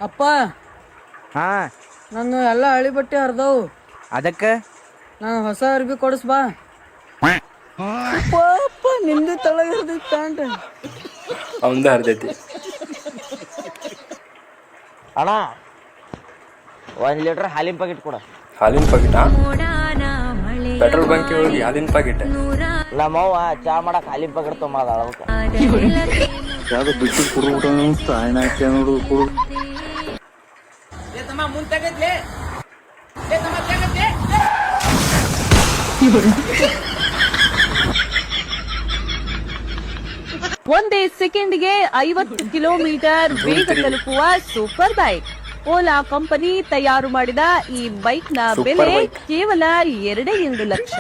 ಅಪ್ಪ ಹಾ ನಾನು ಎಲ್ಲ ಹಳಿ ಬಟ್ಟೆ ಹರಿದವು. ಅದಕ್ಕೆ ನಾನು ಹೊಸ ಅರ್ಬಿ ಕೊಡಿಸ್ ಬಾ. ಅಪ್ಪ ನಿಂದು ತಳಗ ಹರಿದೈತಿ ಪ್ಯಾಂಟ್. ಅವಂದ ಹರಿದೈತಿ. ಅಣ್ಣ 1 ಲೀಟರ್ ಹಾಲಿನ ಪ್ಯಾಕೆಟ್ ಕೊಡ. ಹಾಲಿನ ಪಾಕಿಟ ಪೆಟ್ರೋಲ್ ಬಂಕ್ ಹೋಗಿ ಹಾಲಿನ ಪಾಕಿಟ್. ನಮ್ಮವ್ವ ಚಾ ಮಾಡಕ್ ಹಾಲಿನ ಪ್ಯಾಕೆಟ್ ತೊಂಬದ ಅಳವಕ್ಕ. ಯಾವ್ದು ಬಿಟ್ಟು ಕುಡ್ಬಿಟ್ಟು ಸಾಯಣ ನೋಡು ಕುಡು. ಒಂದೇ ಸೆಕೆಂಡ್ಗೆ 50 ಕಿಲೋಮೀಟರ್ ವೇಗ ತಲುಪುವ ಸೂಪರ್ ಬೈಕ್. ಓಲಾ ಕಂಪನಿ ತಯಾರು ಮಾಡಿದ ಈ ಬೈಕ್ ನ ಬೆಲೆ ಕೇವಲ 2.2 ಲಕ್ಷ.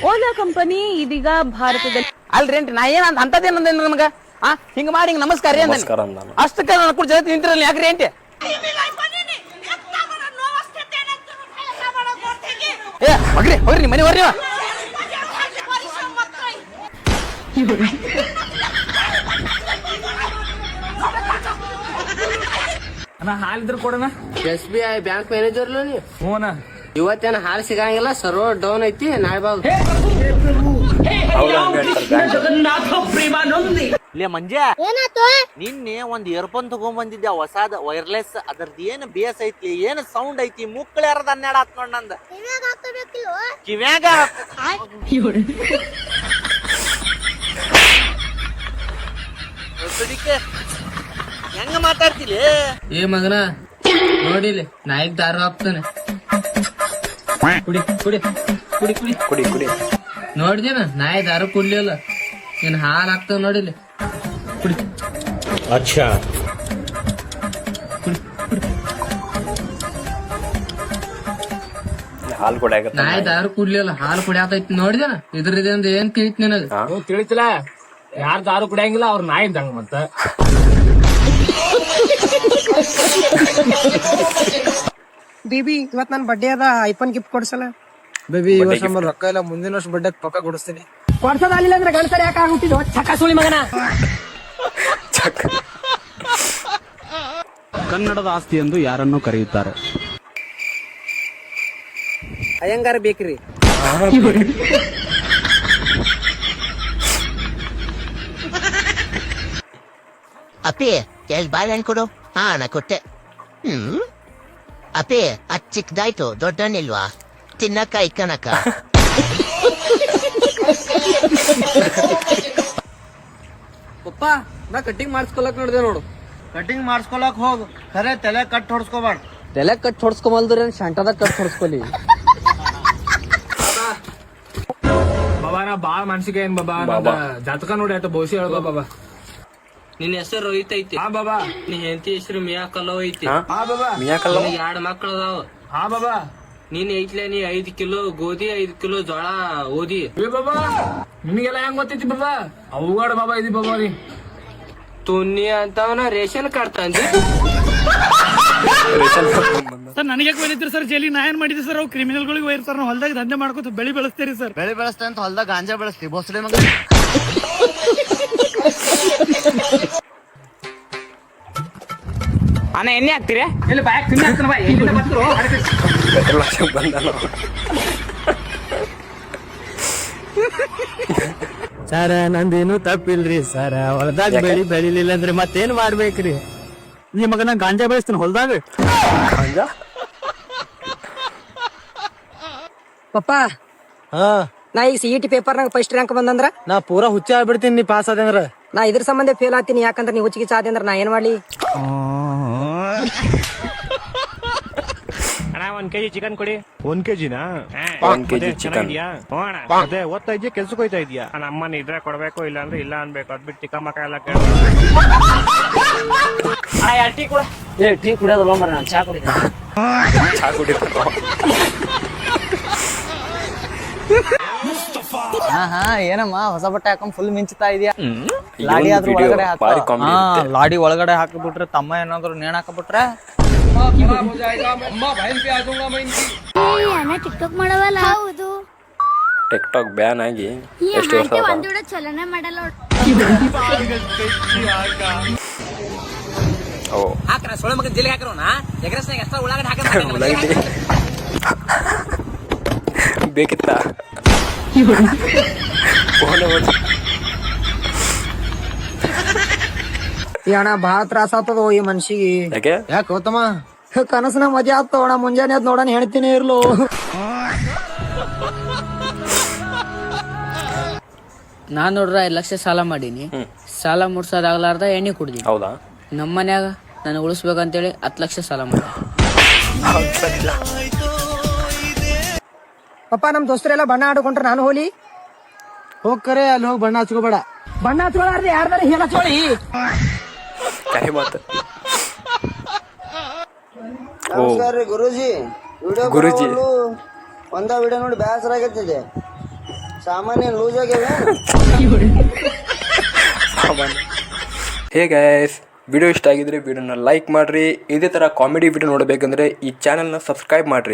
ಓಲಾ ಕಂಪನಿ ಇದೀಗ ಭಾರತದಲ್ಲಿ ಅಲ್ರಿ ನಾ ಏನ ಅಂತದೇನಂದ ನಮಗ ಹಿಂಗ ಮಾಡಿ ಹಿಂಗ ನಮಸ್ಕಾರ ಅಷ್ಟಕ್ಕ ನನ್ನ ಕೂಡ ಜಗತ್ತು ನಿಂತಿರಲ್ಲ ಯಾಕ್ರಿ ಅಂತೆ. ಏ ಮಗ್ರಿ ಹೋಗ್ರಿ ಮನೆ ಹೋಗ್ರಿ. ಹಾಲಿದ್ರು ಕೊಡೋಣ. SBI ಬ್ಯಾಂಕ್ ಮ್ಯಾನೇಜರ್ ನೀ ಹ್ಞೂನ. ಇವತ್ತೇನ ಹಾಲು ಸಿಗಂಗಿಲ್ಲ, ಸರ್ವರ್ ಡೌನ್ ಐತಿ. ನಾಳೆ ಬಾ. ಲೇ ಮಂಜ, ನಿನ್ನೆ ಒಂದ್ ಇಯರ್ಫೋನ್ ತಗೊಂಡ್ ಬಂದಿದ್ದೆ ಹೊಸಾದ ವೈರ್ಲೆಸ್. ಅದ್ರದ್ದು ಏನ್ ಬೇಸ್ ಐತಿ, ಏನ್ ಸೌಂಡ್ ಐತಿ, ಮುಕ್ಕಳ ಯಾರದ 12 ಆತ್ ನೋಡ್ ನಂದ ಕಿವ್ಯಾಗ. ಹೆಂಗ ಮಾತಾಡ್ತಿಲಿ? ಏ ಮಗನ ನೋಡಿಲಿ, ನಾಯಿಗ್ ದಾರು ಹಾಕ್ತಾನೆ. ಕುಡಿ ಕುಡಿ ಕುಡಿ ಕುಡಿ ಕುಡಿ ಕುಡಿ. ನೋಡಿದೇನ ನಾಯಿ ದಾರು ಕುಡ್ಲಿಲ್ಲ, ಏನ್ ಹಾಲು ಹಾಕ್ತಾವ ನೋಡಿಲಿ. ಕುಡಿ. ಅಚ್ಚಾ ಹಾಲು ಕೊಡಾಕ ನಾಯಿ ದಾರು ಕುಡ್ಲಿಲ್ಲ, ಹಾಲು ಕುಡಿಯಾತೈತಿ ನೋಡಿದೇನ. ಇದ್ರದಿಂದ ಏನ್ ತಿಳಿತ್ ನಿನಗ? ತಿಳಿತಿಲ್ಲ. ಯಾರು ದಾರು ಕುಡಿಯಂಗಿಲ್ಲ ಅವ್ರ ನಾಯಿ ಇದ್ದಂಗ. ಮತ್ತ ಬೇಬಿ ಇವತ್ ನನ್ ಬರ್ಡೇ ಅದ, ಐಫೋನ್ ಗಿಫ್ಟ್ ಕೊಡ್ಸಲ್ಲ. ಬೇಬಿ ಈ ವರ್ಷ ರೊಕ್ಕ ಇಲ್ಲ, ಮುಂದಿನ ವರ್ಷ ಬರ್ಡೇ ಪಕ್ಕ ಕೊಡಿಸ್ತೀನಿ. ಕೊಡ್ಸೋದಾಗಲಿಲ್ಲ ಅಂದ್ರೆ ಗಂಡಸರ ಯಾಕೆ ಆಗ್ಬಿಟ್ಟಿದ್ವು ಚಕ್ಕ ಸುಳಿ ಮಗನ. ಕನ್ನಡದ ಆಸ್ತಿ ಎಂದು ಯಾರನ್ನು ಕರೆಯುತ್ತಾರೆ? ಅಯ್ಯಂಗಾರ ಬೇಕ್ರಿ. ಅಪ್ಪಿ ಎಲ್ ಬಾಳೆಹಣ್ಣು ಕೊಡು. ಹಾ ನಾ ಕೊಟ್ಟೆ. ಅಪ್ಪಿ ಅದ್ ಚಿಕ್ಕದಾಯ್ತು, ದೊಡ್ಡನಿಲ್ವಾ? ತಿನ್ನಕ್ಕ ಇಕ್ಕನಕ್ಕ. ಪಪ್ಪ ನಾ ಕಟ್ಟಿಂಗ್ ಮಾಡಿಸ್ಕೊಳಕ್ ನೋಡಿದೆ ನೋಡು. ಕಟಿಂಗ್ ಮಾಡಿಸ್ಕೊಳಕ್ ಹೋಗ್, ಖರೆ ತಲೆ ಕಟ್ ಹೊಡ್ಸ್ಕೊಬಾರ್ದು. ತಲೆ ಕಟ್ ಹೊಡ್ಸ್ಕೊಂಬಲ್ದ್ರಿ ಶಂಟದಾಗ ಕಟ್ ಹೊಡ್ಸ್ಕೊಲಿ. ಬಾಬಾ ನಾ ಬಾಳ ಮನ್ಸಿಗೆ ಏನ್ ಬಾಬಾ, ಜಾತಕ ನೋಡಿ ಆಯ್ತು ಬಹುಶಃ ಹೇಳ್ಬಾ ಬಾಬಾ. ನಿನ್ ಹೆಸರು ರೋಹಿತ್ ಐತಿ. ಹಾ ಬಾಬಾ. ನಿನ್ ಹೆಂಡತಿ ಹೆಸರು ಮಿಯಾ ಕಲ್ಲವ್ ಐತಿ. ಹಾ ಬಾಬಾ. ಮಿಯಾಕಲ್ಲ 2 ಮಕ್ಳು ಅದಾವ. ಹಾ ಬಾಬಾ. ನೀನ್ ಐತ್ಲೆ, ನೀ 5 ಕಿಲೋ ಗೋಧಿ 5 ಕಿಲೋ ಜೋಳ ಓದಿ. ಏ ಬಾಬಾ ನಿಮಗೆಲ್ಲ ಹೆಂಗ್ ಗೊತ್ತೈತಿ ಬಾಬಾ? ಅವಗಾಡ ಬಾಬಾ ಇದಿ ಬಾಬಾ ನೀ. ತುನ್ನಿ ಅಂತವನ ರೇಷನ್ ಕಾರ್ಡ್ ತಂದಿ. ಸರ್ ನನಗೆ ಯಾಕೆ ಒಯ್ದಿದ್ರಿ ಸರ್ ಜೈಲಿ? ನಾ ಏನ್ ಮಾಡಿದ್ರಿ ಸರ್? ಅವು ಕ್ರಿಮಿನಲ್ಗಳಿಗೆ ಒಯ್ರಿ ಸರ್. ನಾವು ಹೊಲ್ದಾಗ ದಂಧೆ ಮಾಡ್ಕೊತ ಬೆಳಿ ಬೆಳೆಸ್ತೀರಿ ಸರ್. ಬೆಳೆ ಬೆಳೆಸ್ತಾ ಅಂತ ಹೊಲ್ದಾಗ ಗಾಂಜಾ ಬೆಳೆಸ್ತೀವಿ ಬೋಸಳೆ ಮಗ. ಅಣ್ಣ ಎಣ್ಣೆ ಹಾಕ್ತೀರಿ? ಇಲ್ಲಿ ಬಾಯಕ್ ತಿನ್ನಿ ಹಾಕ್ತಾನ ಬಾ. ಎಲ್ಲಿಂದ ಬಂದ್ರು? ಪೆಟ್ರೋಲ್ ಹಾಕ್ಸಕ್ ಬಂದಾನ. ಸರ ನಂದೇನು ತಪ್ಪಿಲ್ರಿ ಸರ. ಹೊಲದಾಗ ಬೆಳಿಲಿಲ್ಲ ಅಂದ್ರೆ ಮತ್ತೇನ್ ಮಾಡ್ಬೇಕ್ರಿ? ನಿಮ್ಮ ಮಗನ ಗಾಂಜಾ ಬೆಳೆಸ್ತಾನ ಹೊಲ್ದಾಗ. ಪಪ್ಪ ನಾ ಈಗ CET ಪೇಪರ್ನಾಗ ಫಸ್ಟ್ ರ್ಯಾಂಕ್ ಬಂದಂದ್ರ ನಾ ಪೂರಾ ಹುಚ್ಚ ಆಗ್ಬಿಡ್ತೀನಿ ನೀ ಪಾಸ್ ಆದಂದ್ರ. ನಾ ಇದ್ರ ಸಂಬಂಧ ಫೇಲ್ ಆಗ್ತೀನಿ. ಯಾಕಂದ್ರೆ ನೀವು ಹುಚ್ಚಿಗೆ ಚಾದೆ ಅಂದ್ರ ನಾ ಏನ್ ಮಾಡ್ಲಿ? ಅಣ್ಣ 1 kg ಚಿಕನ್ ಕೊಡಿ. 1 kgನಾ? 1 kg ಚಿಕನ್. ಅದೇ ಓದ್ತಾ ಇದೆಯಾ ಕೆಲ್ಸಕ್ಕೆ ಹೋಯ್ತಾ ಇದೆಯಾ? ನನ್ನ ಅಮ್ಮನ ಇದ್ರೆ ಕೊಡ್ಬೇಕು, ಇಲ್ಲ ಅಂದ್ರೆ ಇಲ್ಲ ಅನ್ಬೇಕು. ಅದ್ಬಿಟ್ಟು ಚಿಕ್ಕ ಮಕ್ಕ ಎಲ್ಲ ಟೀ ಕೂಡ. ಏ ಟೀ ಕುಡಿಯೋದಲ್ಲ ಮರ, ನಾನು ಚಾ ಕುಡಿತೀನಿ. ಚಾ ಕುಡಿತಾರ. ಹಾ ಏನಮ್ಮ ಹೊಸ ಬಟ್ಟೆ ಹಾಕೊಂಡ್ ಫುಲ್ ಮಿಂಚ್ತಾ ಇದೆಯಾ? ಲಾಡಿ ಆದ್ರೂ ಒಳಗಡೆ ಲಾಡಿ ಒಳಗಡೆ ಹಾಕಿಬಿಟ್ರೆ ತಮ್ಮ ಏನಾದ್ರು ನೇಣ್ ಹಾಕಬಿಟ್ರೆ ಟಿಕ್ಟಾಕ್ ಮಾಡವಲ್ಲ. ಹೌದು, ಟಿಕ್ಟಾಕ್ ಬ್ಯಾನ್ ಆಗಿ ಎಷ್ಟು ವರ್ಷ ಆಯ್ತು? ಒಂದು ಚಲನೆ ಮಾಡಲ್ಲ. ಓ ಹಾಕ್ರ ಸೊಳ್ಳೆ ಮಗನ ಜೈಲಿಗೆ ಹಾಕ್ರೋಣ ಎಗ್ರೆಸ್ನಾಗ ಎಕ್ಸ್ಟ್ರಾ ಉಳ್ಳಾಗಡ್ಡಿ ಉಳ್ಳಾಗಡ್ಡಿ ಬೇಕಿತ್ತ ಈ ಅಣ್ಣ ಬಾಳ ತ್ರಾಸ ಆಗ್ತದ ಈ ಮನ್ಸಿಗೆ. ಯಾಕೆ ಯಾಕೆ ಹೋತಮ್ಮ ಕನಸನ ಮಜಾ ಆಗ್ತವಣ ಮುಂಜಾನೆ ಅದ್ ನೋಡಣ ಹೇಳ್ತೀನಿ ಇರ್ಲು. ನಾನ್ ನೋಡ್ರ 5 ಲಕ್ಷ ಸಾಲ ಮಾಡೀನಿ. ಸಾಲ ಮುಟ್ಸೋದಾಗ್ಲಾರ್ದ ಎಣ್ಣೆ ಕುಡ್ದೀನಿ. ಹೌದಾ? ನಮ್ಮ ಮನ್ಯಾಗ ನನಗೆ ಉಳಿಸ್ಬೇಕಂತೇಳಿ 10 ಲಕ್ಷ ಸಾಲ ಮಾಡಿ. ಪಪ್ಪ ನಮ್ ದೋಸ್ತರೆಲ್ಲ ಬಣ್ಣ ಆಡ್ಕೊಂಡ್ರ ನಾನು ಹೋಲಿ ಹೋಗ್ಕರೆ ಅಲ್ಲಿ ಹೋಗಿ ಬಣ್ಣ ಹಚ್ಕೋಬೇಡ. ಬಣ್ಣ ಹಚ್ಕೊಳಾರ್ರಿ ಯಾರ್ದಾರ ಹೇಳ ಹಚ್ಕೊಳ್ಳಿ. ಕರೆ ಮಾತು. ನಮಸ್ಕಾರ ರೀ ಗುರೂಜಿ. ವಿಡಿಯೋ ಗುರೂಜಿ ಒಂದ ವಿಡಿಯೋ ನೋಡಿ ಬೇಸರ ಆಗತ್ತಿದೆ. ಸಾಮಾನ್ಯ ಲೂಸ್ ಆಗ್ಯಾವ. ಹೇ ಗೈಸ್, ವಿಡಿಯೋ ಇಷ್ಟ ಆಗಿದ್ರೆ ವಿಡಿಯೋನ ಲೈಕ್ ಮಾಡ್ರಿ. ಇದೇ ತರ ಕಾಮಿಡಿ ವಿಡಿಯೋ ನೋಡಬೇಕಂದ್ರೆ ಈ ಚಾನೆಲ್ನ ಸಬ್ಸ್ಕ್ರೈಬ್ ಮಾಡ್ರಿ.